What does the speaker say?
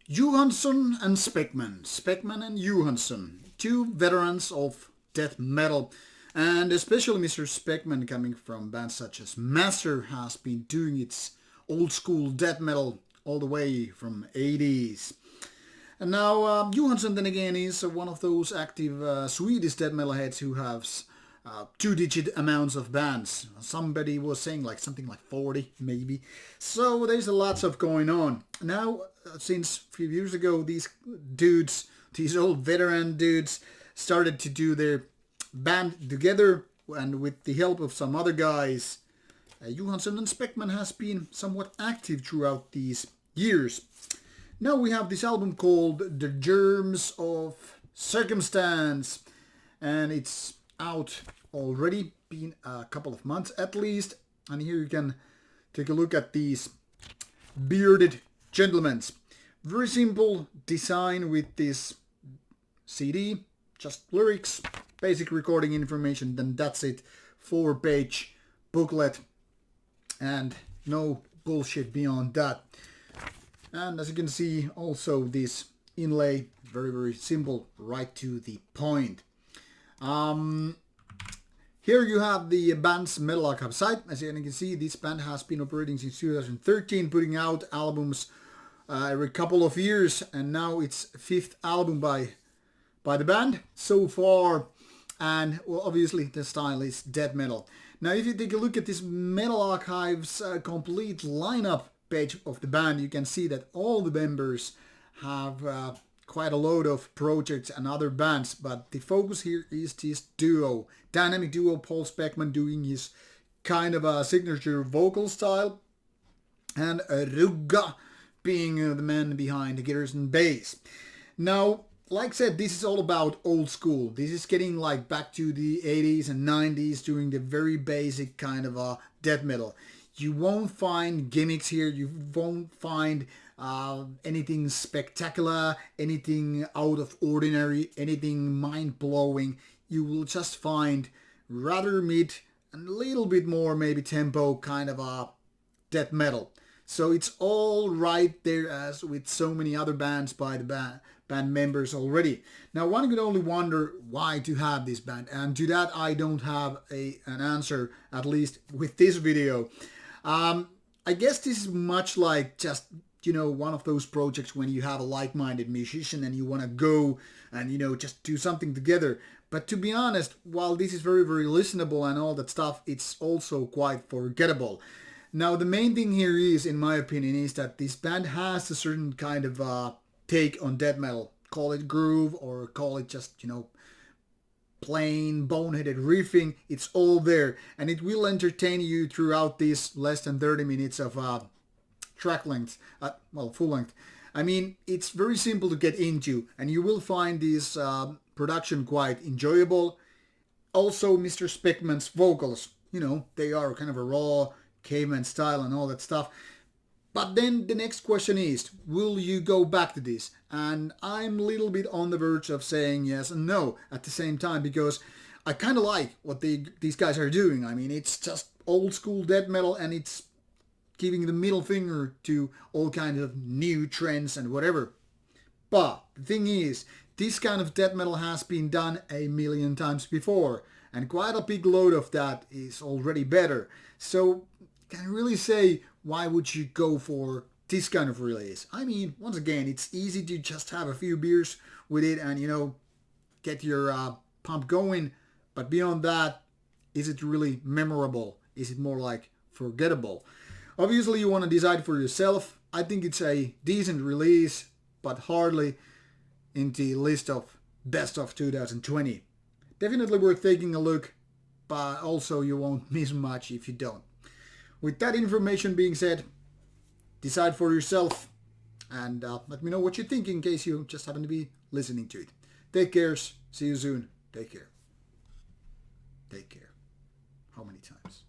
Johansson and Speckmann. Speckmann and Johansson. Two veterans of death metal. And especially Mr. Speckmann, coming from bands such as Master, has been doing its old school death metal all the way from 80s. And now Johansson then again is one of those active Swedish death metal heads who have two-digit amounts of bands. Somebody was saying like something like 40 maybe. So there's a lots of going on. Now since a few years ago these dudes, these old veteran dudes, started to do their band together, and with the help of some other guys, Johansson and Speckmann has been somewhat active throughout these years. Now we have this album called The Germs of Circumstance, and it's out already, been a couple of months at least, and here you can take a look at these bearded gentlemen. Very simple design with this CD, just lyrics, basic recording information, then that's it. 4-page booklet and no bullshit beyond that. And as you can see, also this inlay, very simple, right to the point. Here you have the band's Metal Archive site. As you can see, this band has been operating since 2013, putting out albums every couple of years, and now it's fifth album by the band so far. And well, obviously the style is death metal. Now if you take a look at this Metal Archive's complete lineup page of the band, you can see that all the members have quite a load of projects and other bands, but the focus here is this duo, dynamic duo, Paul Speckmann doing his kind of a signature vocal style, and Rauta being the man behind the guitars and bass. Now, like I said, this is all about old school. This is getting like back to the 80s and 90s, doing the very basic kind of death metal. You won't find gimmicks here. You won't find anything spectacular, anything out of ordinary, anything mind-blowing. You will just find rather mid and a little bit more maybe tempo kind of death metal. So it's all right there as with so many other bands by the band members already. Now one could only wonder why to have this band, and to that I don't have an answer, at least with this video. I guess this is much like just, you know, one of those projects when you have a like-minded musician and you want to go and, you know, just do something together. But to be honest, while this is very listenable and all that stuff, it's also quite forgettable. Now the main thing here is, in my opinion, is that this band has a certain kind of take on death metal. Call it groove or call it just, you know, plain boneheaded riffing. It's all there, and it will entertain you throughout these less than 30 minutes of track length, well, full length. I mean, it's very simple to get into, and you will find this production quite enjoyable. Also, Mr. Speckmann's vocals, you know, they are kind of a raw caveman style and all that stuff. But then the next question is, will you go back to this? And I'm a little bit on the verge of saying yes and no at the same time, because I kind of like what these guys are doing. I mean, it's just old school death metal, and it's giving the middle finger to all kinds of new trends and whatever. But the thing is, this kind of death metal has been done a million times before, and quite a big load of that is already better. So can I really say, why would you go for this kind of release? I mean, once again, it's easy to just have a few beers with it and, you know, get your pump going. But beyond that, is it really memorable? Is it more like forgettable? Obviously, you want to decide for yourself. I think it's a decent release, but hardly in the list of best of 2020. Definitely worth taking a look, but also you won't miss much if you don't. With that information being said, decide for yourself and let me know what you think in case you just happen to be listening to it. Take care. See you soon. Take care. Take care. How many times?